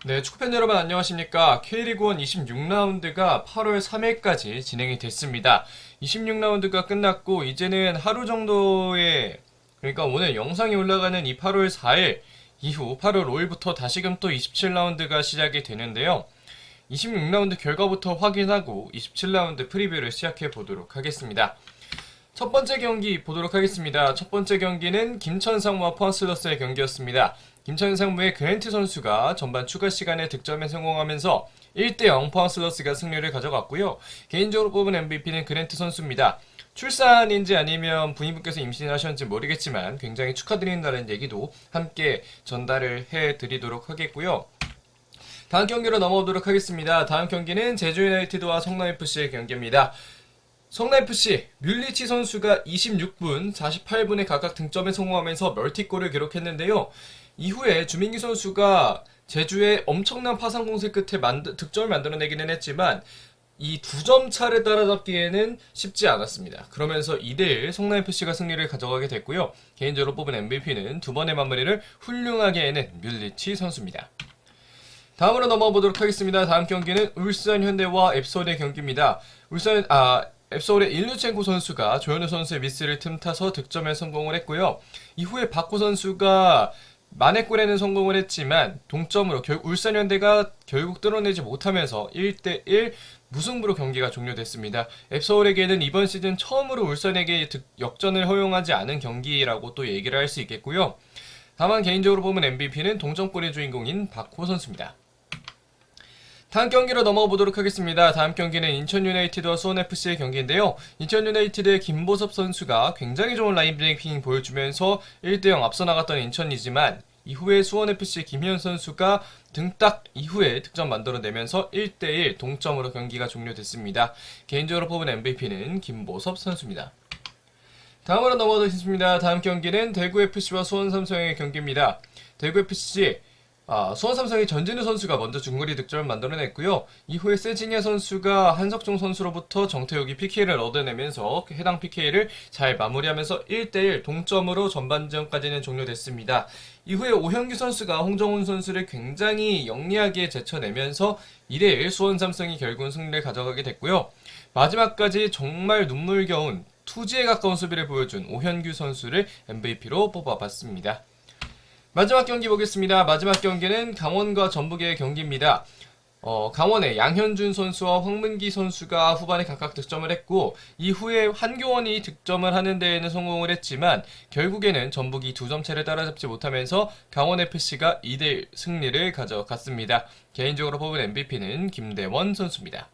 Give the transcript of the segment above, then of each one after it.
네, 축구팬 여러분 안녕하십니까. K리그1 26라운드가 8월 3일까지 진행이 됐습니다. 26라운드가 끝났고 이제는 하루 정도의, 그러니까 오늘 영상이 올라가는 이 8월 4일 이후 8월 5일부터 다시금 또 27라운드가 시작이 되는데요. 26라운드 결과부터 확인하고 27라운드 프리뷰를 시작해 보도록 하겠습니다. 첫 번째 경기 보도록 하겠습니다. 첫 번째 경기는 김천상무와 포항슬러스의 경기였습니다. 김천상무의 그랜트 선수가 전반 추가 시간에 득점에 성공하면서 1대0 포항슬러스가 승리를 가져갔고요. 개인적으로 뽑은 MVP는 그랜트 선수입니다. 출산인지 아니면 부인분께서 임신을 하셨는지 모르겠지만 굉장히 축하드린다는 얘기도 함께 전달을 해드리도록 하겠고요. 다음 경기로 넘어오도록 하겠습니다. 다음 경기는 제주 유나이티드와 성남FC의 경기입니다. 성남FC 뮬리치 선수가 26분, 48분에 각각 등점에 성공하면서 멀티골을 기록했는데요. 이후에 주민기 선수가 제주의 엄청난 파상 공세 끝에 득점을 만들어내기는 했지만 이 2점 차를 따라잡기에는 쉽지 않았습니다. 그러면서 2대1 성남FC가 승리를 가져가게 됐고요. 개인적으로 뽑은 MVP는 두 번의 마무리를 훌륭하게 해낸 뮬리치 선수입니다. 다음으로 넘어가 보도록 하겠습니다. 다음 경기는 울산 현대와 앱솔의 경기입니다. 앱솔의 일루첸코 선수가 조현우 선수의 미스를 틈타서 득점에 성공을 했고요. 이후에 박호 선수가 만회골에는 성공을 했지만 동점으로 울산 현대가 결국 뚫어내지 못하면서 1대1 무승부로 경기가 종료됐습니다. 앱서울에게는 이번 시즌 처음으로 울산에게 역전을 허용하지 않은 경기라고 또 얘기를 할 수 있겠고요. 다만 개인적으로 보면 MVP는 동점골의 주인공인 박호 선수입니다. 다음 경기로 넘어가 보도록 하겠습니다. 다음 경기는 인천 유나이티드와 수원FC의 경기인데요. 인천 유나이티드의 김보섭 선수가 굉장히 좋은 라인 브레이킹 보여주면서 1대0 앞서 나갔던 인천이지만 이후에 수원FC 김희연 선수가 등딱 이후에 득점 만들어내면서 1대1 동점으로 경기가 종료됐습니다. 개인적으로 뽑은 MVP는 김보섭 선수입니다. 다음으로 넘어가겠습니다. 다음 경기는 대구FC와 수원삼성의 경기입니다. 대구FC 수원 삼성의 전진우 선수가 먼저 중거리 득점을 만들어냈고요. 이후에 세징야 선수가 한석종 선수로부터 정태욱이 PK를 얻어내면서 해당 PK를 잘 마무리하면서 1대1 동점으로 전반전까지는 종료됐습니다. 이후에 오현규 선수가 홍정훈 선수를 굉장히 영리하게 제쳐내면서 2대1 수원 삼성이 결국은 승리를 가져가게 됐고요. 마지막까지 정말 눈물겨운 투지에 가까운 수비를 보여준 오현규 선수를 MVP로 뽑아봤습니다. 마지막 경기 보겠습니다. 마지막 경기는 강원과 전북의 경기입니다. 강원의 양현준 선수와 황문기 선수가 후반에 각각 득점을 했고 이후에 한교원이 득점을 하는 데에는 성공을 했지만 결국에는 전북이 2점 차를 따라잡지 못하면서 강원FC가 2대1 승리를 가져갔습니다. 개인적으로 뽑은 MVP는 김대원 선수입니다.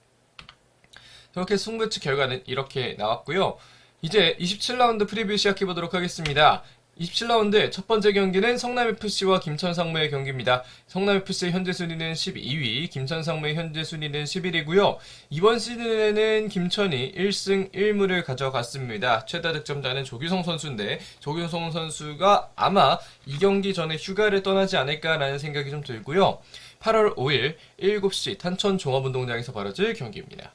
그렇게 승부치 결과는 이렇게 나왔고요. 이제 27라운드 프리뷰 시작해보도록 하겠습니다. 27라운드 첫 번째 경기는 성남FC와 김천상무의 경기입니다. 성남FC의 현재 순위는 12위, 김천상무의 현재 순위는 11위고요. 이번 시즌에는 김천이 1승 1무를 가져갔습니다. 최다 득점자는 조규성 선수인데 조규성 선수가 아마 이 경기 전에 휴가를 떠나지 않을까라는 생각이 좀 들고요. 8월 5일 7시 탄천 종합운동장에서 벌어질 경기입니다.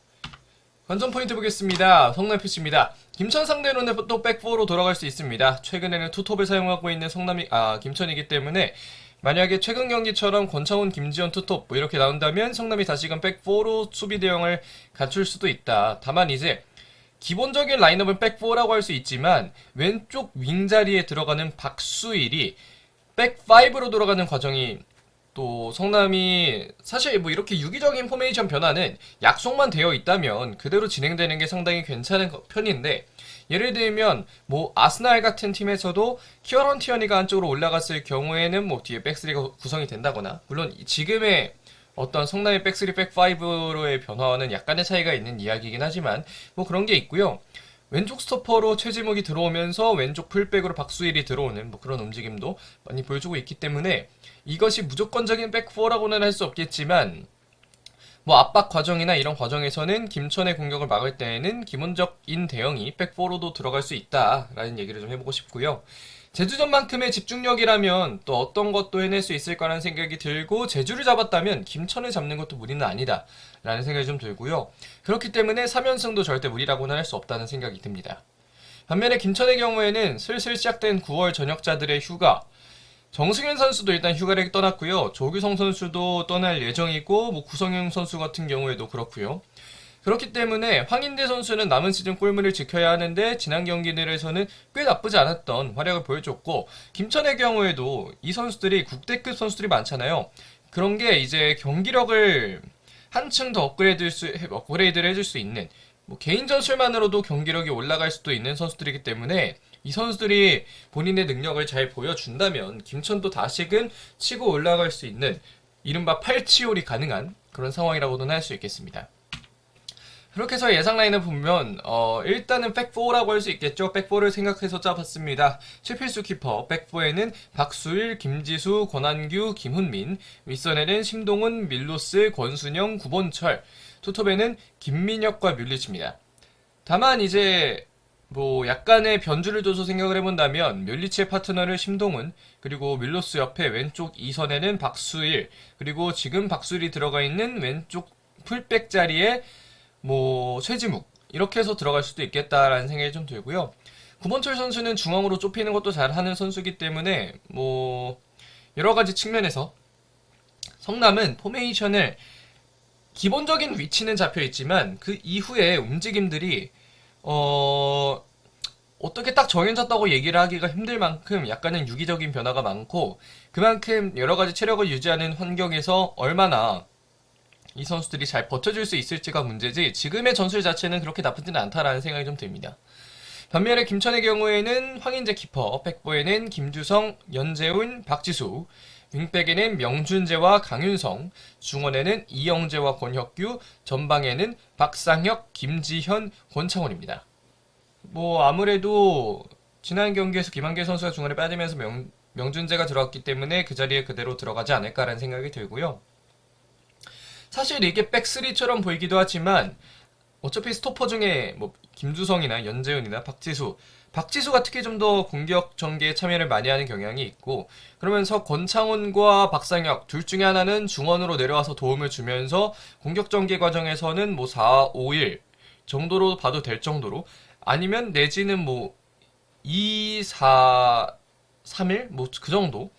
관전 포인트 보겠습니다. 성남FC입니다. 김천 상대로는 또 백4로 돌아갈 수 있습니다. 최근에는 투톱을 사용하고 있는 김천이기 때문에 만약에 최근 경기처럼 권창훈, 김지현 투톱 이렇게 나온다면 성남이 다시금 백4로 수비 대응을 갖출 수도 있다. 다만 이제 기본적인 라인업은 백4라고 할 수 있지만 왼쪽 윙 자리에 들어가는 박수일이 백5로 돌아가는 과정이 또 성남이 사실 뭐 이렇게 유기적인 포메이션 변화는 약속만 되어 있다면 그대로 진행되는 게 상당히 괜찮은 편인데 예를 들면 뭐 아스날 같은 팀에서도 키어런 티어니가 안쪽으로 올라갔을 경우에는 뭐 뒤에 백스리가 구성이 된다거나 물론 지금의 어떤 성남의 백스리 백5로의 변화와는 약간의 차이가 있는 이야기이긴 하지만 뭐 그런 게 있고요. 왼쪽 스토퍼로 최지목이 들어오면서 왼쪽 풀백으로 박수일이 들어오는 뭐 그런 움직임도 많이 보여주고 있기 때문에 이것이 무조건적인 백4라고는 할 수 없겠지만 뭐 압박 과정이나 이런 과정에서는 김천의 공격을 막을 때에는 기본적인 대응이 백4로도 들어갈 수 있다라는 얘기를 좀 해보고 싶고요. 제주전만큼의 집중력이라면 또 어떤 것도 해낼 수 있을 거라는 생각이 들고 제주를 잡았다면 김천을 잡는 것도 무리는 아니다 라는 생각이 좀 들고요. 그렇기 때문에 3연승도 절대 무리라고는 할 수 없다는 생각이 듭니다. 반면에 김천의 경우에는 슬슬 시작된 9월 전역자들의 휴가 정승현 선수도 일단 휴가를 떠났고요. 조규성 선수도 떠날 예정이고 뭐 구성영 선수 같은 경우에도 그렇고요. 그렇기 때문에 황인대 선수는 남은 시즌 골문을 지켜야 하는데 지난 경기들에서는 꽤 나쁘지 않았던 활약을 보여줬고 김천의 경우에도 이 선수들이 국대급 선수들이 많잖아요. 그런 게 이제 경기력을 한층 더 업그레이드를 해줄 수 있는 뭐 개인 전술만으로도 경기력이 올라갈 수도 있는 선수들이기 때문에 이 선수들이 본인의 능력을 잘 보여준다면 김천도 다시금 치고 올라갈 수 있는 이른바 팔치올이 가능한 그런 상황이라고는 할 수 있겠습니다. 그렇게 해서 예상 라인을 보면 일단은 백4라고 할 수 있겠죠. 백4를 생각해서 짜봤습니다. 최필수 키퍼, 백4에는 박수일, 김지수, 권한규, 김훈민, 윗선에는 심동훈, 밀로스, 권순영, 구본철, 투톱에는 김민혁과 뮬리치입니다. 다만 이제 뭐 약간의 변주를 둬서 생각을 해본다면 뮬리치의 파트너를 심동훈, 그리고 밀로스 옆에 왼쪽 2선에는 박수일, 그리고 지금 박수일이 들어가 있는 왼쪽 풀백 자리에 뭐 최지묵 이렇게 해서 들어갈 수도 있겠다라는 생각이 좀 들고요. 구본철 선수는 중앙으로 좁히는 것도 잘하는 선수이기 때문에 뭐 여러 가지 측면에서 성남은 포메이션을 기본적인 위치는 잡혀 있지만 그 이후에 움직임들이 어떻게 딱 정해졌다고 얘기를 하기가 힘들 만큼 약간은 유기적인 변화가 많고 그만큼 여러 가지 체력을 유지하는 환경에서 얼마나 이 선수들이 잘 버텨줄 수 있을지가 문제지 지금의 전술 자체는 그렇게 나쁘지는 않다라는 생각이 좀 듭니다. 반면에 김천의 경우에는 황인재 키퍼, 백보에는 김주성, 연재훈, 박지수, 윙백에는 명준재와 강윤성, 중원에는 이영재와 권혁규, 전방에는 박상혁, 김지현, 권창훈입니다. 뭐 아무래도 지난 경기에서 김한길 선수가 중원에 빠지면서 명준재가 들어왔기 때문에 그 자리에 그대로 들어가지 않을까라는 생각이 들고요. 사실 이게 백3처럼 보이기도 하지만 어차피 스토퍼 중에 뭐 김주성이나 연재훈이나 박지수가 특히 좀 더 공격 전개에 참여를 많이 하는 경향이 있고 그러면서 권창훈과 박상혁 둘 중에 하나는 중원으로 내려와서 도움을 주면서 공격 전개 과정에서는 뭐 4, 5, 1 정도로 봐도 될 정도로 아니면 내지는 뭐 2, 4, 3, 1 뭐 그 정도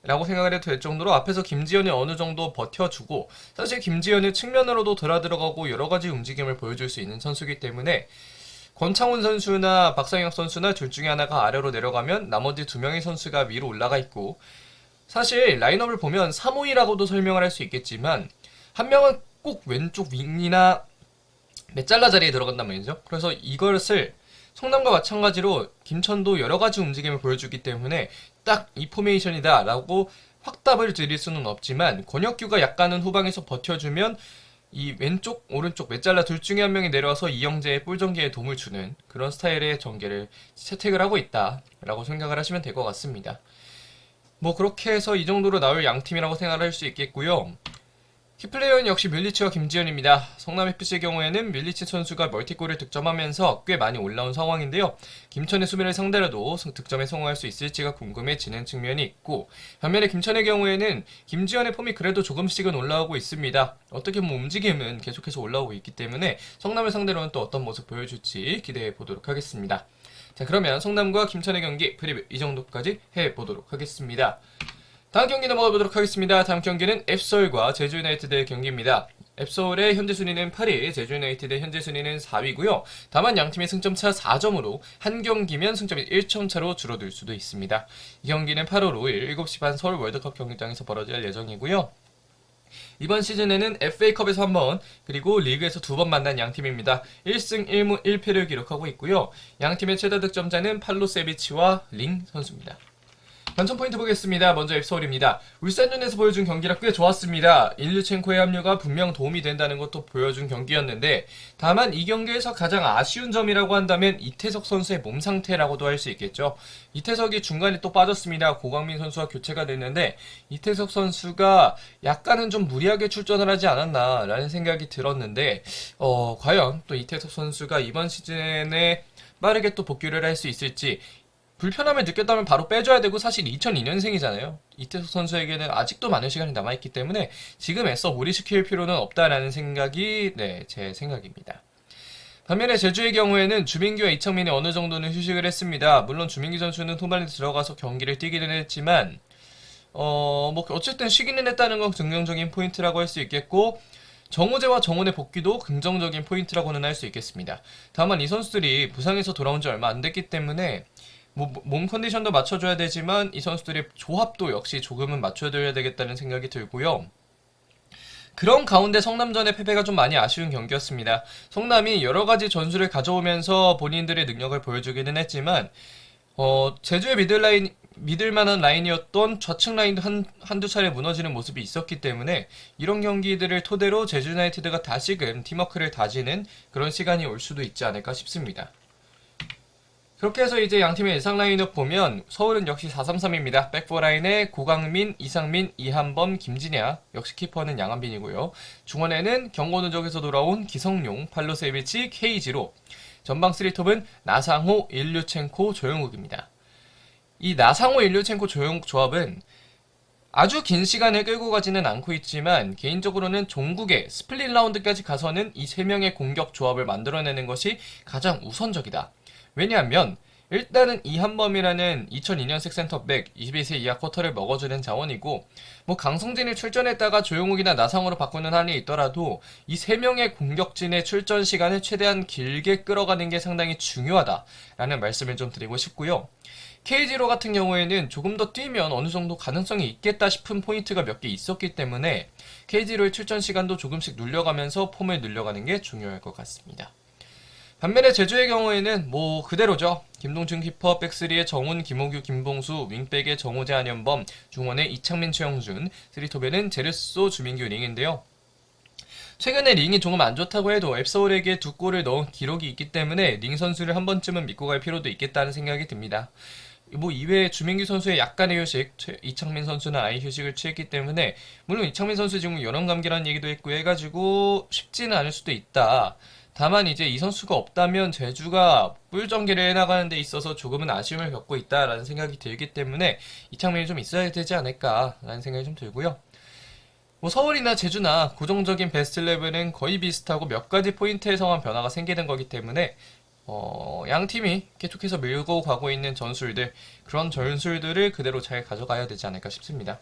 라고 생각을 해도 될 정도로 앞에서 김지현이 어느 정도 버텨주고 사실 김지현은 측면으로도 들어가고 여러 가지 움직임을 보여줄 수 있는 선수이기 때문에 권창훈 선수나 박상혁 선수나 둘 중에 하나가 아래로 내려가면 나머지 두 명의 선수가 위로 올라가 있고 사실 라인업을 보면 3-5-2라고도 설명을 할 수 있겠지만 한 명은 꼭 왼쪽 윙이나 메잘라 자리에 들어간단 말이죠. 그래서 이것을 성남과 마찬가지로 김천도 여러 가지 움직임을 보여주기 때문에 딱 이 포메이션이다 라고 확답을 드릴 수는 없지만 권혁규가 약간은 후방에서 버텨주면 이 왼쪽 오른쪽 메잘라 둘 중에 한 명이 내려와서 이영재의 볼 전개에 도움을 주는 그런 스타일의 전개를 채택을 하고 있다 라고 생각을 하시면 될 것 같습니다. 뭐 그렇게 해서 이 정도로 나올 양팀이라고 생각을 할 수 있겠고요. 키플레이어는 역시 뮬리치와 김지현입니다. 성남FC의 경우에는 뮬리치 선수가 멀티골을 득점하면서 꽤 많이 올라온 상황인데요. 김천의 수비를 상대로도 득점에 성공할 수 있을지가 궁금해지는 측면이 있고 반면에 김천의 경우에는 김지현의 폼이 그래도 조금씩은 올라오고 있습니다. 어떻게 뭐 움직임은 계속해서 올라오고 있기 때문에 성남을 상대로는 또 어떤 모습 보여줄지 기대해 보도록 하겠습니다. 자 그러면 성남과 김천의 경기 프리뷰 이 정도까지 해보도록 하겠습니다. 다음 경기 넘어가 보도록 하겠습니다. 다음 경기는 앱서울과 제주유나이티드의 경기입니다. 앱서울의 현재 순위는 8위, 제주유나이티드의 현재 순위는 4위고요. 다만 양팀의 승점차 4점으로 한 경기면 승점이 1점 차로 줄어들 수도 있습니다. 이 경기는 8월 5일 7시 반 서울 월드컵 경기장에서 벌어질 예정이고요. 이번 시즌에는 FA컵에서 한 번, 그리고 리그에서 두 번 만난 양팀입니다. 1승 1무 1패를 기록하고 있고요. 양팀의 최다 득점자는 팔로세비치와 링 선수입니다. 관전 포인트 보겠습니다. 먼저 앱서울입니다. 울산전에서 보여준 경기라 꽤 좋았습니다. 일류첸코의 합류가 분명 도움이 된다는 것도 보여준 경기였는데 다만 이 경기에서 가장 아쉬운 점이라고 한다면 이태석 선수의 몸 상태라고도 할 수 있겠죠. 이태석이 중간에 또 빠졌습니다. 고광민 선수와 교체가 됐는데 이태석 선수가 약간은 좀 무리하게 출전을 하지 않았나 라는 생각이 들었는데 과연 또 이태석 선수가 이번 시즌에 빠르게 또 복귀를 할 수 있을지 불편함을 느꼈다면 바로 빼줘야 되고 사실 2002년생이잖아요. 이태석 선수에게는 아직도 많은 시간이 남아있기 때문에 지금 애써 무리시킬 필요는 없다라는 생각이 제 생각입니다. 반면에 제주의 경우에는 주민규와 이창민이 어느 정도는 휴식을 했습니다. 물론 주민규 선수는 후반에 들어가서 경기를 뛰기는 했지만 뭐 어쨌든 쉬기는 했다는 건 긍정적인 포인트라고 할 수 있겠고, 정우재와 정훈의 복귀도 긍정적인 포인트라고는 할 수 있겠습니다. 다만 이 선수들이 부상에서 돌아온 지 얼마 안 됐기 때문에 몸 컨디션도 맞춰줘야 되지만 이 선수들의 조합도 역시 조금은 맞춰줘야 되겠다는 생각이 들고요. 그런 가운데 성남전의 패배가 좀 많이 아쉬운 경기였습니다. 성남이 여러 가지 전술을 가져오면서 본인들의 능력을 보여주기는 했지만 제주의 믿을만한 라인이었던 좌측 라인도 한두 차례 무너지는 모습이 있었기 때문에 이런 경기들을 토대로 제주 유나이티드가 다시금 팀워크를 다지는 그런 시간이 올 수도 있지 않을까 싶습니다. 그렇게 해서 이제 양팀의 예상 라인업 보면 서울은 역시 4-3-3입니다. 백포라인에 고강민, 이상민, 이한범, 김진야, 역시 키퍼는 양한빈이고요. 중원에는 경고 누적에서 돌아온 기성용, 팔로세비치, 케이지로, 전방 3톱은 나상호, 일류첸코, 조영욱입니다. 이 나상호, 일류첸코, 조영욱 조합은 아주 긴 시간을 끌고 가지는 않고 있지만 개인적으로는 종국의 스플릿 라운드까지 가서는 이 3명의 공격 조합을 만들어내는 것이 가장 우선적이다. 왜냐하면 일단은 이한범이라는 2002년식 센터백 22세 이하 쿼터를 먹어주는 자원이고 뭐 강성진이 출전했다가 조용욱이나 나상호로 바꾸는 한이 있더라도 이 3명의 공격진의 출전 시간을 최대한 길게 끌어가는 게 상당히 중요하다라는 말씀을 좀 드리고 싶고요. KG로 같은 경우에는 조금 더 뛰면 어느 정도 가능성이 있겠다 싶은 포인트가 몇 개 있었기 때문에 KG로의 출전 시간도 조금씩 눌려가면서 폼을 늘려가는 게 중요할 것 같습니다. 반면에 제주의 경우에는 뭐 그대로죠. 김동준 키퍼, 백스리의 정훈, 김호규, 김봉수, 윙백의 정우재, 한현범, 중원의 이창민, 최영준, 스리톱에는 제르소, 주민규 링인데요. 최근에 링이 조금 안 좋다고 해도 앱서울에게 2골을 넣은 기록이 있기 때문에 링 선수를 한 번쯤은 믿고 갈 필요도 있겠다는 생각이 듭니다. 뭐 이외에 주민규 선수의 약간의 휴식, 이창민 선수는 아예 휴식을 취했기 때문에 물론 이창민 선수 지금 여름 감기라는 얘기도 했고 해가지고 쉽지는 않을 수도 있다. 다만 이제 이 선수가 없다면 제주가 꿀전개를 해나가는 데 있어서 조금은 아쉬움을 겪고 있다라는 생각이 들기 때문에 이창민이 좀 있어야 되지 않을까라는 생각이 좀 들고요. 뭐 서울이나 제주나 고정적인 베스트 11은 거의 비슷하고 몇 가지 포인트에서만 변화가 생기는 거기 때문에 양 팀이 계속해서 밀고 가고 있는 전술들, 그런 전술들을 그대로 잘 가져가야 되지 않을까 싶습니다.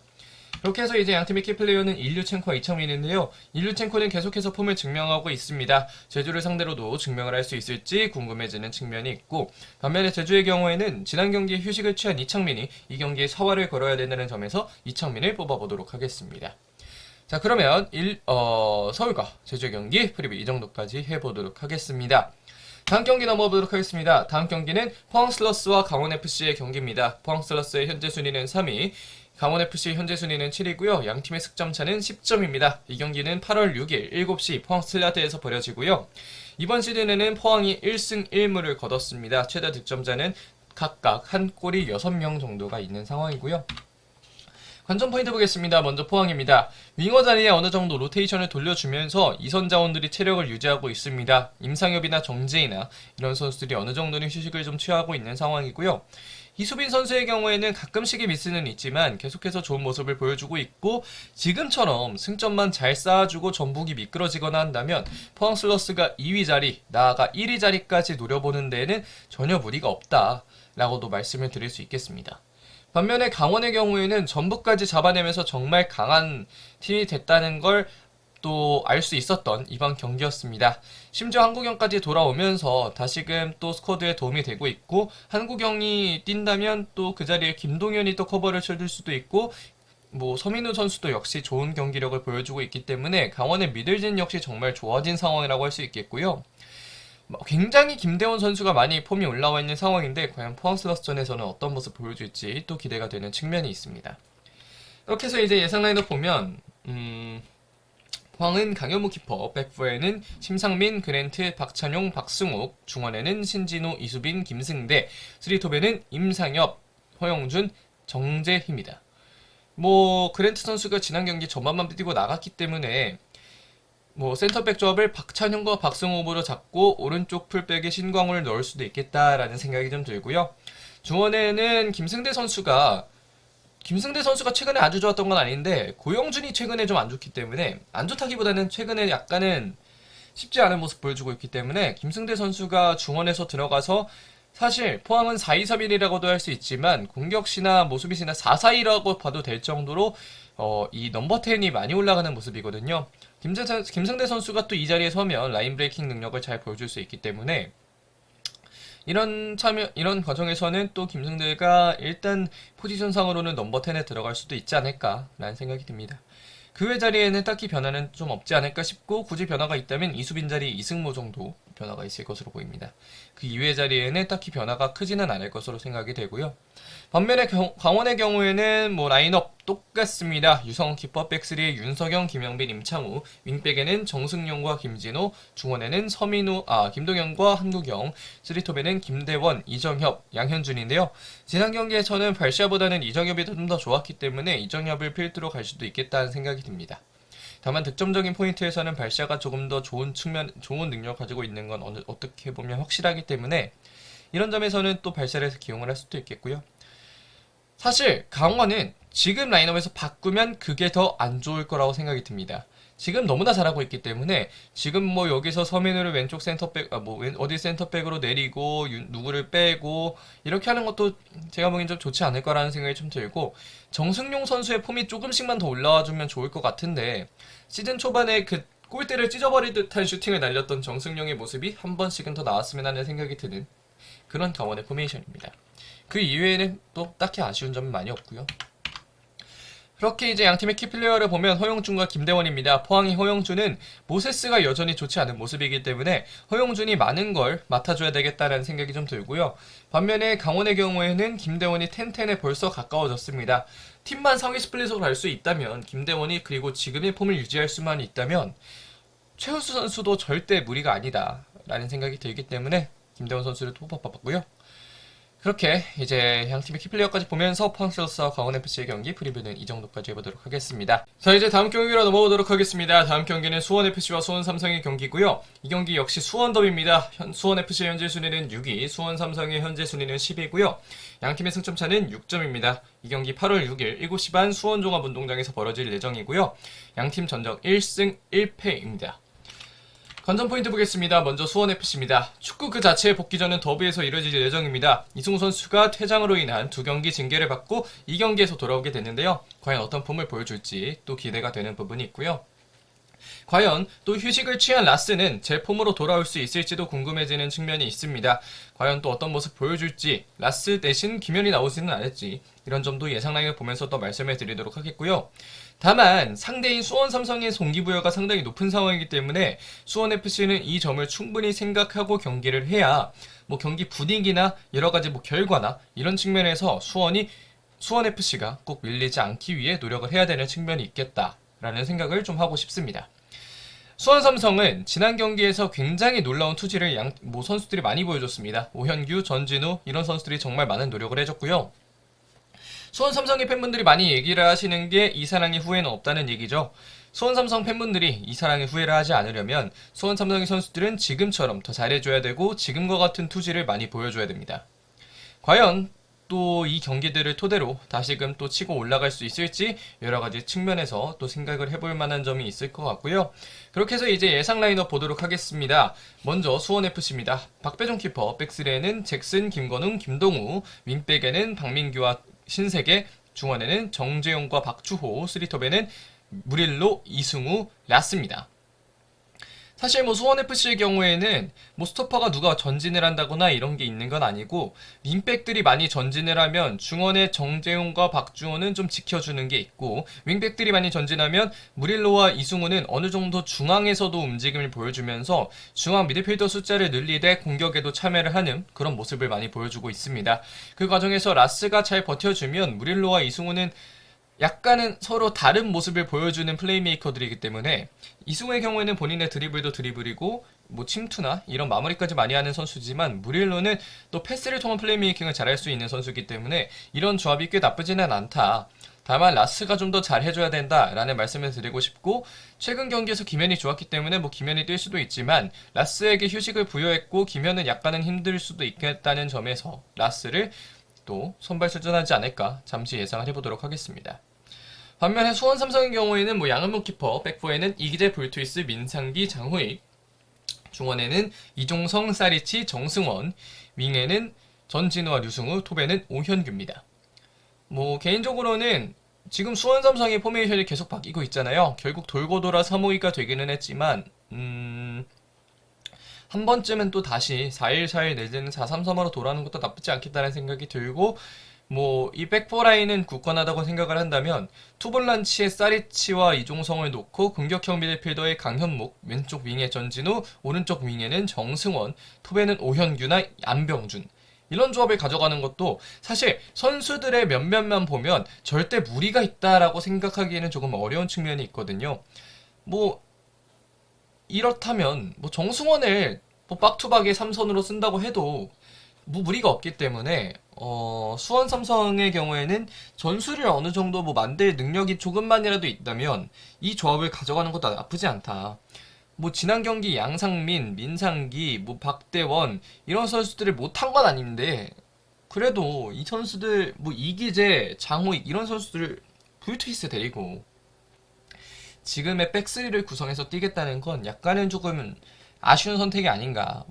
그렇게 해서 이제 양팀의 키플레이어는 일류첸코와 이창민인데요. 일류첸코는 계속해서 폼을 증명하고 있습니다. 제주를 상대로도 증명을 할 수 있을지 궁금해지는 측면이 있고, 반면에 제주의 경우에는 지난 경기에 휴식을 취한 이창민이 이 경기에 사활을 걸어야 된다는 점에서 이창민을 뽑아보도록 하겠습니다. 자, 그러면 서울과 제주의 경기 프리뷰 이 정도까지 해보도록 하겠습니다. 다음 경기 넘어보도록 하겠습니다. 다음 경기는 포항슬러스와 강원FC의 경기입니다. 포항슬러스의 현재 순위는 3위, 강원FC 현재 순위는 7위고요. 양팀의 승점차는 10점입니다. 이 경기는 8월 6일 7시 포항 스틸라드에서 벌어지고요. 이번 시즌에는 포항이 1승 1무를 거뒀습니다. 최다 득점자는 각각 한 골이 6명 정도가 있는 상황이고요. 관전 포인트 보겠습니다. 먼저 포항입니다. 윙어 자리에 어느 정도 로테이션을 돌려주면서 이선 자원들이 체력을 유지하고 있습니다. 임상엽이나 정재이나 이런 선수들이 어느 정도는 휴식을 좀 취하고 있는 상황이고요. 이수빈 선수의 경우에는 가끔씩의 미스는 있지만 계속해서 좋은 모습을 보여주고 있고, 지금처럼 승점만 잘 쌓아주고 전북이 미끄러지거나 한다면 포항 슬러스가 2위 자리, 나아가 1위 자리까지 노려보는 데에는 전혀 무리가 없다라고도 말씀을 드릴 수 있겠습니다. 반면에 강원의 경우에는 전북까지 잡아내면서 정말 강한 팀이 됐다는 걸 또 알 수 있었던 이번 경기였습니다. 심지어 한국영까지 돌아오면서 다시금 또 스쿼드에 도움이 되고 있고, 한국영이 뛴다면 또 그 자리에 김동현이 또 커버를 쳐줄 수도 있고, 뭐 서민우 선수도 역시 좋은 경기력을 보여주고 있기 때문에 강원의 미들진 역시 정말 좋아진 상황이라고 할 수 있겠고요. 굉장히 김대원 선수가 많이 폼이 올라와 있는 상황인데 과연 포항슬러스전에서는 어떤 모습 보여줄지 또 기대가 되는 측면이 있습니다. 이렇게 해서 이제 예상 라인업 보면 포항은 강현무 키퍼, 백포에는 심상민, 그랜트, 박찬용, 박승욱, 중원에는 신진호, 이수빈, 김승대, 스리톱에는 임상엽, 허영준, 정재희입니다. 뭐 그랜트 선수가 지난 경기 전반만 뛰고 나갔기 때문에 뭐 센터백 조합을 박찬용과 박승욱으로 잡고 오른쪽 풀백에 신광훈을 넣을 수도 있겠다라는 생각이 좀 들고요. 중원에는 김승대 선수가 최근에 아주 좋았던 건 아닌데 고영준이 최근에 좀 안 좋기 때문에, 안 좋다기보다는 최근에 약간은 쉽지 않은 모습 보여주고 있기 때문에 김승대 선수가 중원에서 들어가서 사실 포항은 4-2-3-1이라고도 할 수 있지만 공격시나 모수비시나 4-4-2라고 봐도 될 정도로 이 넘버 10이 많이 올라가는 모습이거든요. 김승대 선수가 또 이 자리에 서면 라인 브레이킹 능력을 잘 보여줄 수 있기 때문에 이런 과정에서는 또 김승대가 일단 포지션상으로는 넘버 10에 들어갈 수도 있지 않을까라는 생각이 듭니다. 그 외 자리에는 딱히 변화는 좀 없지 않을까 싶고, 굳이 변화가 있다면 이수빈 자리 이승모 정도 변화가 있을 것으로 보입니다. 그 이외 자리에는 딱히 변화가 크지는 않을 것으로 생각이 되고요. 반면에 강원의 경우에는 뭐 라인업 똑같습니다. 유성훈 키퍼, 백스리에 윤석영, 김영빈, 임창우, 윙백에는 정승용과 김진호, 중원에는 김동현과 한국영, 쓰리톱에는 김대원, 이정협, 양현준인데요. 지난 경기에서는 발시아보다는 이정협이 좀 더 좋았기 때문에 이정협을 필두로 갈 수도 있겠다는 생각이 듭니다. 다만 득점적인 포인트에서는 발시아가 조금 더 좋은 능력을 가지고 있는 건 어떻게 보면 확실하기 때문에 이런 점에서는 또 발시아를 기용을 할 수도 있겠고요. 사실 강원은 지금 라인업에서 바꾸면 그게 더 안 좋을 거라고 생각이 듭니다. 지금 너무나 잘하고 있기 때문에 지금 뭐 여기서 서민우를 왼쪽 센터백 어디 센터백으로 내리고 누구를 빼고 이렇게 하는 것도 제가 보기엔 좀 좋지 않을 거라는 생각이 좀 들고, 정승용 선수의 폼이 조금씩만 더 올라와 주면 좋을 것 같은데 시즌 초반에 그 골대를 찢어버릴 듯한 슈팅을 날렸던 정승용의 모습이 한 번씩은 더 나왔으면 하는 생각이 드는 그런 강원의 포메이션입니다. 그 이외에는 또 딱히 아쉬운 점은 많이 없고요. 그렇게 이제 양팀의 키플레이어를 보면 허용준과 김대원입니다. 포항의 허용준은 모세스가 여전히 좋지 않은 모습이기 때문에 허용준이 많은 걸 맡아줘야 되겠다라는 생각이 좀 들고요. 반면에 강원의 경우에는 김대원이 10-10에 벌써 가까워졌습니다. 팀만 상위 스플릿으로 갈 수 있다면 김대원이, 그리고 지금의 폼을 유지할 수만 있다면 최우수 선수도 절대 무리가 아니다 라는 생각이 들기 때문에 김대원 선수를 또 뽑았고요. 그렇게 이제 양팀의 키플레이어까지 보면서 포항스러스와 강원FC의 경기 프리뷰는 이 정도까지 해보도록 하겠습니다. 자, 이제 다음 경기로 넘어오도록 하겠습니다. 다음 경기는 수원FC와 수원삼성의 경기고요. 이 경기 역시 수원더비입니다. 수원FC의 현재 순위는 6위, 수원삼성의 현재 순위는 10위고요. 양팀의 승점차는 6점입니다. 이 경기 8월 6일 7시 반 수원종합운동장에서 벌어질 예정이고요. 양팀 전적 1승 1패입니다. 관전 포인트 보겠습니다. 먼저 수원FC입니다. 축구 그 자체의 복귀전은 더비에서 이뤄질 예정입니다. 이승우 선수가 퇴장으로 인한 2경기 징계를 받고 이 경기에서 돌아오게 됐는데요. 과연 어떤 폼을 보여줄지 또 기대가 되는 부분이 있고요. 과연 또 휴식을 취한 라스는 제 폼으로 돌아올 수 있을지도 궁금해지는 측면이 있습니다. 과연 또 어떤 모습 보여줄지, 라스 대신 김현이 나오지는 않을지, 이런 점도 예상 라인을 보면서 또 말씀을 드리도록 하겠고요. 다만 상대인 수원삼성의 동기부여가 상당히 높은 상황이기 때문에 수원FC는 이 점을 충분히 생각하고 경기를 해야 뭐 경기 분위기나 여러가지 뭐 결과나 이런 측면에서 수원FC가 꼭 밀리지 않기 위해 노력을 해야 되는 측면이 있겠다라는 생각을 좀 하고 싶습니다. 수원삼성은 지난 경기에서 굉장히 놀라운 투지를 선수들이 많이 보여줬습니다. 오현규, 전진우 이런 선수들이 정말 많은 노력을 해줬고요. 수원삼성의 팬분들이 많이 얘기를 하시는 게 이사랑의 후회는 없다는 얘기죠. 수원삼성 팬분들이 이사랑의 후회를 하지 않으려면 수원삼성의 선수들은 지금처럼 더 잘해줘야 되고 지금과 같은 투지를 많이 보여줘야 됩니다. 과연 또 이 경기들을 토대로 다시금 또 치고 올라갈 수 있을지 여러가지 측면에서 또 생각을 해볼 만한 점이 있을 것 같고요. 그렇게 해서 이제 예상 라인업 보도록 하겠습니다. 먼저 수원FC입니다. 박배종 키퍼, 백스리에는 잭슨, 김건웅, 김동우, 윙백에는 박민규와 신세계, 중원에는 정재용과 박주호, 쓰리톱에는 무릴로, 이승우, 라스입니다. 사실 뭐 수원FC의 경우에는 뭐 스토퍼가 누가 전진을 한다거나 이런 게 있는 건 아니고 윙백들이 많이 전진을 하면 중원의 정재용과 박주호는 좀 지켜주는 게 있고, 윙백들이 많이 전진하면 무릴로와 이승우는 어느 정도 중앙에서도 움직임을 보여주면서 중앙 미드필더 숫자를 늘리되 공격에도 참여를 하는 그런 모습을 많이 보여주고 있습니다. 그 과정에서 라스가 잘 버텨주면 무릴로와 이승우는 약간은 서로 다른 모습을 보여주는 플레이메이커들이기 때문에 이승우의 경우에는 본인의 드리블도 드리블이고 뭐 침투나 이런 마무리까지 많이 하는 선수지만 무릴로는 또 패스를 통한 플레이메이킹을 잘할 수 있는 선수이기 때문에 이런 조합이 꽤 나쁘지는 않다. 다만 라스가 좀 더 잘해줘야 된다라는 말씀을 드리고 싶고, 최근 경기에서 김현이 좋았기 때문에 뭐 김현이 뛸 수도 있지만 라스에게 휴식을 부여했고 김현은 약간은 힘들 수도 있겠다는 점에서 라스를 또 선발 출전하지 않을까 잠시 예상을 해보도록 하겠습니다. 반면에 수원 삼성의 경우에는 뭐 양은묵 키퍼, 백포에는 이기재, 볼트위스, 민상기, 장호익, 중원에는 이종성, 사리치, 정승원, 윙에는 전진우와 류승우, 톱에는 오현규입니다. 뭐 개인적으로는 지금 수원 삼성의 포메이션이 계속 바뀌고 있잖아요. 결국 돌고 돌아 3-5-2가 되기는 했지만 한 번쯤은 또 다시 4-1-4-1 내지는 4-3-3으로 돌아오는 것도 나쁘지 않겠다는 생각이 들고, 뭐 이 백포라인은 굳건하다고 생각을 한다면 투볼란치의 사리치와 이종성을 놓고 공격형 미드필더의 강현묵, 왼쪽 윙에 전진우, 오른쪽 윙에는 정승원, 톱에는 오현규나 안병준, 이런 조합을 가져가는 것도 사실 선수들의 몇몇만 보면 절대 무리가 있다라고 생각하기에는 조금 어려운 측면이 있거든요. 뭐 이렇다면 뭐 정승원을 뭐 빡투박의 삼선으로 쓴다고 해도 뭐 무리가 없기 때문에 수원 삼성의 경우에는 전술을 어느 정도 뭐 만들 능력이 조금만이라도 있다면 이 조합을 가져가는 것도 나쁘지 않다. 뭐 지난 경기 양상민, 민상기, 뭐 박대원 이런 선수들을 못한 건 아닌데 그래도 이 선수들 뭐 이기재, 장호익 이런 선수들을 불트위스 데리고 지금의 백스리를 구성해서 뛰겠다는 건 약간은 조금 아쉬운 선택이 아닌가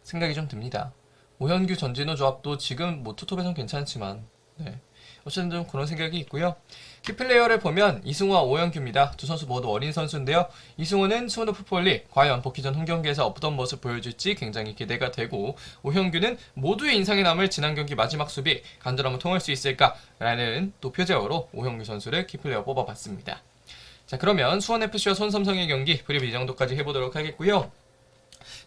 생각이 좀 듭니다. 오현규 전진우 조합도 지금 뭐 투톱에선 괜찮지만 네. 어쨌든 좀 그런 생각이 있고요. 키플레이어를 보면 이승우와 오현규입니다. 두 선수 모두 어린 선수인데요. 이승우는 스무드 풋볼리 과연 복귀 전 홈경기에서 어떤 모습 보여줄지 굉장히 기대가 되고, 오현규는 모두의 인상에 남을 지난 경기 마지막 수비 간절함을 통할 수 있을까라는 또 표제어로 오현규 선수를 키플레이어 뽑아봤습니다. 자, 그러면 수원FC와 손삼성의 경기 브리브 이 정도까지 해보도록 하겠고요.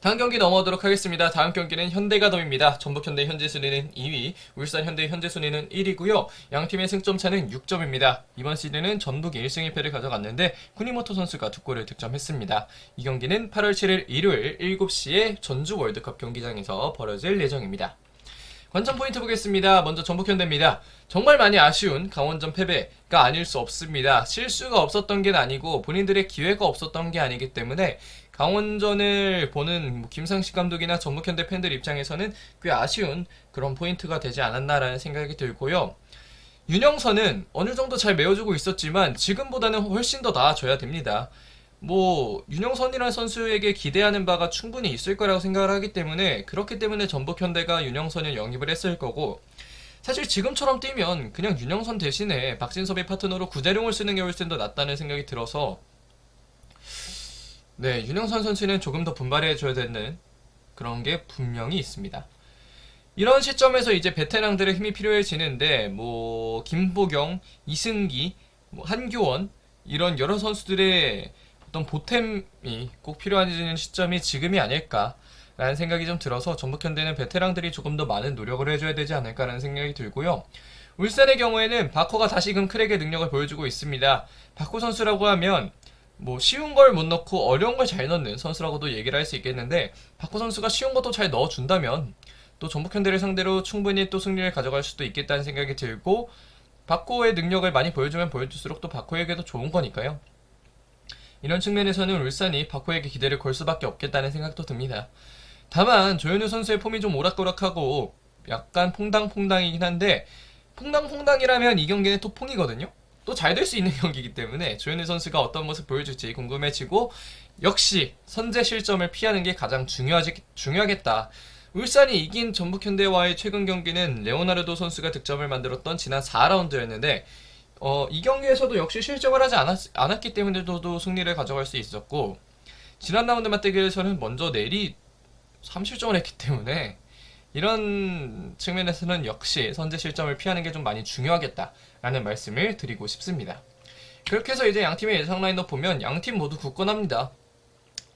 다음 경기 넘어가도록 하겠습니다. 다음 경기는 현대가덤입니다. 전북현대 현재 순위는 2위, 울산현대 현재 순위는 1위고요. 양팀의 승점 차는 6점입니다. 이번 시즌은 전북이 1승 1패를 가져갔는데 쿠니모토 선수가 2골을 득점했습니다. 이 경기는 8월 7일 일요일 7시에 전주 월드컵 경기장에서 벌어질 예정입니다. 관전 포인트 보겠습니다. 먼저 전북현대입니다. 정말 많이 아쉬운 강원전 패배가 아닐 수 없습니다. 실수가 없었던 게 아니고 본인들의 기회가 없었던 게 아니기 때문에 강원전을 보는 김상식 감독이나 전북현대 팬들 입장에서는 꽤 아쉬운 그런 포인트가 되지 않았나라는 생각이 들고요. 윤영선은 어느 정도 잘 메워주고 있었지만 지금보다는 훨씬 더 나아져야 됩니다. 뭐 윤영선이라는 선수에게 기대하는 바가 충분히 있을 거라고 생각을 하기 때문에, 그렇기 때문에 전북현대가 윤영선을 영입을 했을 거고, 사실 지금처럼 뛰면 그냥 윤영선 대신에 박진섭의 파트너로 구자룡을 쓰는 게 훨씬 더 낫다는 생각이 들어서 네, 윤영선 선수는 조금 더 분발해줘야 되는 그런 게 분명히 있습니다. 이런 시점에서 이제 베테랑들의 힘이 필요해지는데 뭐 김보경, 이승기, 뭐 한교원 이런 여러 선수들의 어떤 보탬이 꼭 필요해지는 시점이 지금이 아닐까라는 생각이 좀 들어서 전북현대는 베테랑들이 조금 더 많은 노력을 해줘야 되지 않을까라는 생각이 들고요. 울산의 경우에는 바코가 다시금 크랙의 능력을 보여주고 있습니다. 바코 선수라고 하면 뭐 쉬운 걸 못 넣고 어려운 걸 잘 넣는 선수라고도 얘기를 할 수 있겠는데, 바코 선수가 쉬운 것도 잘 넣어준다면 또 전북현대를 상대로 충분히 또 승리를 가져갈 수도 있겠다는 생각이 들고, 바코의 능력을 많이 보여주면 보여줄수록 또 바코에게도 좋은 거니까요. 이런 측면에서는 울산이 바코에게 기대를 걸 수밖에 없겠다는 생각도 듭니다. 다만 조현우 선수의 폼이 좀 오락가락하고 약간 퐁당퐁당이긴 한데, 퐁당퐁당이라면 이 경기는 또 퐁이거든요. 또 잘 될 수 있는 경기이기 때문에 조현우 선수가 어떤 모습 보여줄지 궁금해지고, 역시 선제 실점을 피하는 게 가장 중요하겠다. 울산이 이긴 전북현대와의 최근 경기는 레오나르도 선수가 득점을 만들었던 지난 4라운드였는데 이 경기에서도 역시 실점을 하지 않았기 때문에도 승리를 가져갈 수 있었고, 지난 라운드 맞대결에서는 먼저 내리 3실점을 했기 때문에 이런 측면에서는 역시 선제 실점을 피하는 게 좀 많이 중요하겠다라는 말씀을 드리고 싶습니다. 그렇게 해서 이제 양팀의 예상 라인업 보면 양팀 모두 굳건합니다.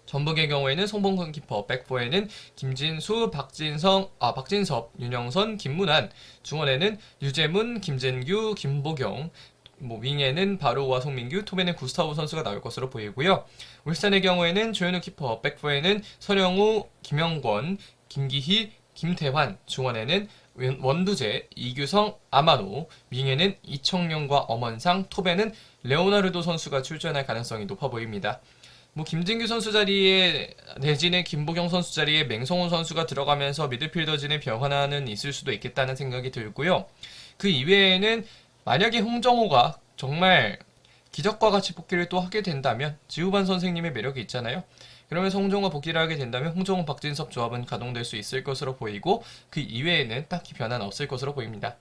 전북의 경우에는 송봉근 키퍼, 백포에는 김진수, 박진섭, 윤영선, 김문환, 중원에는 유재문, 김진규, 김보경, 뭐 윙에는 바로우와 송민규, 톱에는 구스타우 선수가 나올 것으로 보이고요. 울산의 경우에는 조현우 키퍼, 백포에는 서령우, 김영권, 김기희, 김태환, 중원에는 원두재, 이규성, 아마노, 윙에는 이청용과 엄원상, 톱에는 레오나르도 선수가 출전할 가능성이 높아 보입니다. 뭐 김진규 선수 자리에 내지는 김보경 선수 자리에 맹성훈 선수가 들어가면서 미드필더진의 변화는 있을 수도 있겠다는 생각이 들고요. 그 이외에는 만약에 홍정호가 정말 기적과 같이 복귀를 또 하게 된다면 지우반 선생님의 매력이 있잖아요. 그러면서 홍정호가 복귀를 하게 된다면 홍정호 박진섭 조합은 가동될 수 있을 것으로 보이고 그 이외에는 딱히 변화는 없을 것으로 보입니다.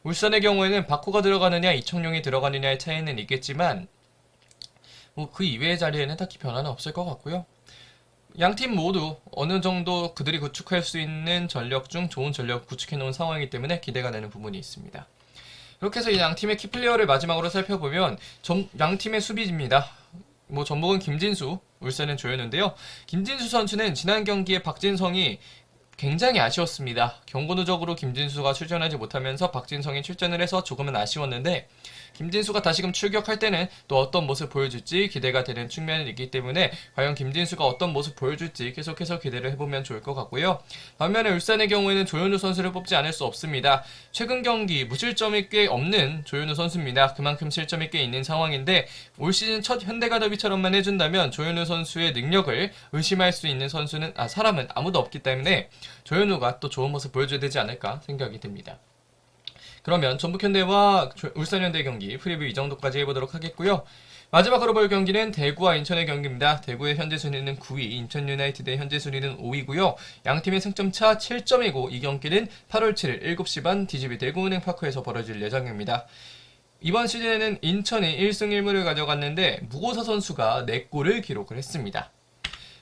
울산의 경우에는 박호가 들어가느냐 이청용이 들어가느냐의 차이는 있겠지만 뭐 그 이외의 자리에는 딱히 변화는 없을 것 같고요. 양 팀 모두 어느 정도 그들이 구축할 수 있는 전력 중 좋은 전력을 구축해 놓은 상황이기 때문에 기대가 되는 부분이 있습니다. 이렇게 해서 이 양 팀의 키플레이어를 마지막으로 살펴보면 양 팀의 수비입니다. 뭐 전북은 김진수, 울산은 조현우인데요. 김진수 선수는 지난 경기에 박진성이 굉장히 아쉬웠습니다. 경고 누적으로 김진수가 출전하지 못하면서 박진성이 출전을 해서 조금은 아쉬웠는데 김진수가 다시금 출격할 때는 또 어떤 모습 보여줄지 기대가 되는 측면이 있기 때문에 과연 김진수가 어떤 모습 보여줄지 계속해서 기대를 해보면 좋을 것 같고요. 반면에 울산의 경우에는 조현우 선수를 뽑지 않을 수 없습니다. 최근 경기 무실점이 꽤 없는 조현우 선수입니다. 그만큼 실점이 꽤 있는 상황인데 올 시즌 첫 현대가 더비처럼만 해준다면 조현우 선수의 능력을 의심할 수 있는 사람은 아무도 없기 때문에 조현우가 또 좋은 모습 보여줘야 되지 않을까 생각이 듭니다. 그러면 전북현대와 울산현대 경기 프리뷰 이 정도까지 해보도록 하겠고요. 마지막으로 볼 경기는 대구와 인천의 경기입니다. 대구의 현재 순위는 9위, 인천 유나이티드의 현재 순위는 5위고요. 양팀의 승점차 7점이고 이 경기는 8월 7일 7시 반 DGB 대구은행 파크에서 벌어질 예정입니다. 이번 시즌에는 인천이 1승 1무를 가져갔는데 무고사 선수가 4골을 기록을 했습니다.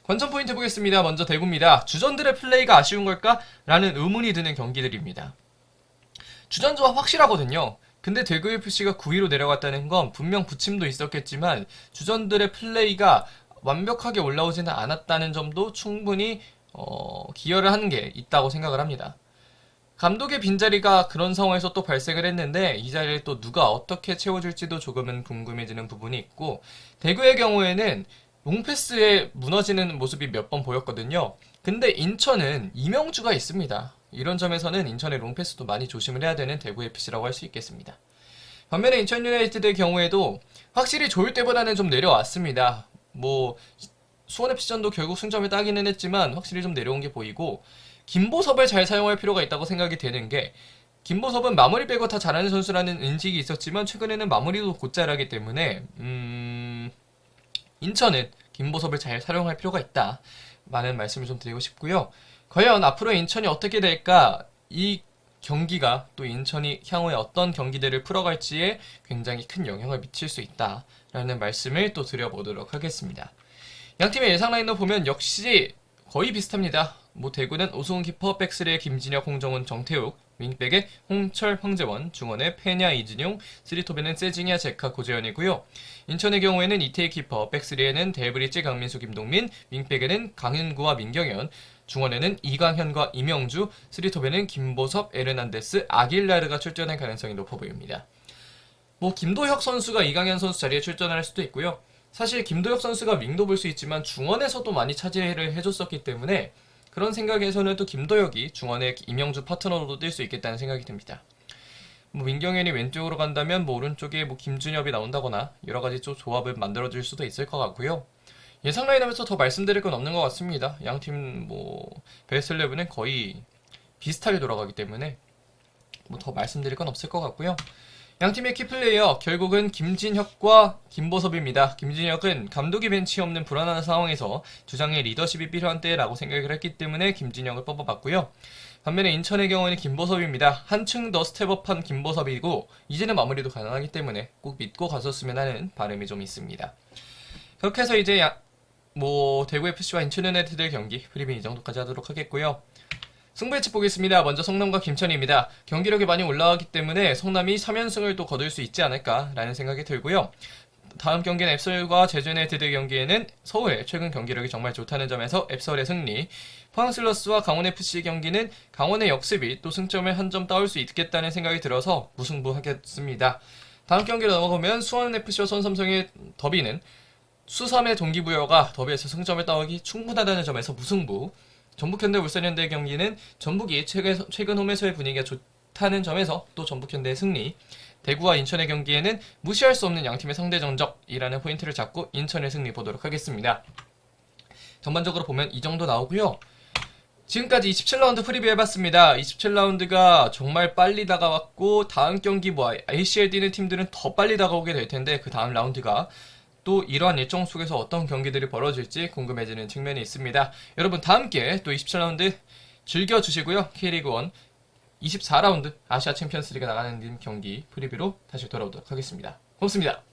관전 포인트 보겠습니다. 먼저 대구입니다. 주전들의 플레이가 아쉬운 걸까? 라는 의문이 드는 경기들입니다. 주전 조합 확실하거든요. 근데 대구FC가 9위로 내려갔다는 건 분명 부침도 있었겠지만 주전들의 플레이가 완벽하게 올라오지는 않았다는 점도 충분히 기여를 하는 게 있다고 생각을 합니다. 감독의 빈자리가 그런 상황에서 또 발생을 했는데 이 자리를 또 누가 어떻게 채워줄지도 조금은 궁금해지는 부분이 있고 대구의 경우에는 롱패스에 무너지는 모습이 몇 번 보였거든요. 근데 인천은 이명주가 있습니다. 이런 점에서는 인천의 롱패스도 많이 조심을 해야 되는 대구FC라고 할 수 있겠습니다. 반면에 인천 유나이티드의 경우에도 확실히 좋을 때보다는 좀 내려왔습니다. 뭐 수원FC전도 결국 승점을 따기는 했지만 확실히 좀 내려온 게 보이고 김보섭을 잘 사용할 필요가 있다고 생각이 되는 게 김보섭은 마무리 빼고 다 잘하는 선수라는 인식이 있었지만 최근에는 마무리도 곧잘하기 때문에 인천은 김보섭을 잘 활용할 필요가 있다. 많은 말씀을 좀 드리고 싶고요. 과연 앞으로 인천이 어떻게 될까? 이 경기가 또 인천이 향후에 어떤 경기들을 풀어갈지에 굉장히 큰 영향을 미칠 수 있다라는 말씀을 또 드려보도록 하겠습니다. 양팀의 예상 라인업 보면 역시 거의 비슷합니다. 뭐 대구는 오승훈 키퍼, 백스리의 김진혁, 홍정훈, 정태욱, 윙백의 홍철, 황재원, 중원의 페냐, 이진용, 스리톱에는 세징야, 제카, 고재현이고요. 인천의 경우에는 이태희 키퍼, 백스리에는 데브리지, 강민수, 김동민, 윙백에는 강윤구와 민경현, 중원에는 이강현과 이명주, 스리톱에는 김보섭, 에르난데스, 아길라르가 출전할 가능성이 높아 보입니다. 뭐 김도혁 선수가 이강현 선수 자리에 출전할 수도 있고요. 사실 김도혁 선수가 윙도 볼 수 있지만 중원에서도 많이 차지를 해줬었기 때문에 그런 생각에서는 또 김도혁이 중원의 이명주 파트너로도 뛸 수 있겠다는 생각이 듭니다. 뭐 민경현이 왼쪽으로 간다면 뭐 오른쪽에 뭐 김준엽이 나온다거나 여러 가지 좀 조합을 만들어줄 수도 있을 것 같고요. 예상 라인업에서 더 말씀드릴 건 없는 것 같습니다. 양팀 뭐 베스트 11은 거의 비슷하게 돌아가기 때문에 뭐 더 말씀드릴 건 없을 것 같고요. 양팀의 키플레이어 결국은 김진혁과 김보섭입니다. 김진혁은 감독이 벤치에 없는 불안한 상황에서 주장의 리더십이 필요한 때라고 생각을 했기 때문에 김진혁을 뽑아봤고요. 반면에 인천의 경우는 김보섭입니다. 한층 더 스텝업한 김보섭이고 이제는 마무리도 가능하기 때문에 꼭 믿고 갔었으면 하는 바람이 좀 있습니다. 그렇게 해서 이제 대구FC와 인천유나이티드의 경기 프리뷰 이 정도까지 하도록 하겠고요. 승부 예측 보겠습니다. 먼저 성남과 김천입니다. 경기력이 많이 올라가기 때문에 성남이 3연승을 또 거둘 수 있지 않을까라는 생각이 들고요. 다음 경기는 앱설과 제주유나이티드 경기에는 서울의 최근 경기력이 정말 좋다는 점에서 앱설의 승리, 포항슬러스와 강원FC 경기는 강원의 역습이 또 승점을 한 점 따올 수 있겠다는 생각이 들어서 무승부하겠습니다. 다음 경기로 넘어가면 수원FC와 손삼성의 더비는 수삼의 동기부여가 더비에서 승점을 따오기 충분하다는 점에서 무승부, 전북현대 울산현대 경기는 전북이 최근 홈에서의 분위기가 좋다는 점에서 또 전북현대의 승리, 대구와 인천의 경기에는 무시할 수 없는 양팀의 상대 전적이라는 포인트를 잡고 인천의 승리 보도록 하겠습니다. 전반적으로 보면 이 정도 나오고요. 지금까지 27라운드 프리뷰 해봤습니다. 27라운드가 정말 빨리 다가왔고 다음 경기 ACL 뛰는 팀들은 더 빨리 다가오게 될 텐데 그 다음 라운드가 또 이러한 일정 속에서 어떤 경기들이 벌어질지 궁금해지는 측면이 있습니다. 여러분 다 함께 또 27라운드 즐겨주시고요. K리그 1 24라운드 아시아 챔피언스리그 나가는 경기 프리뷰로 다시 돌아오도록 하겠습니다. 고맙습니다.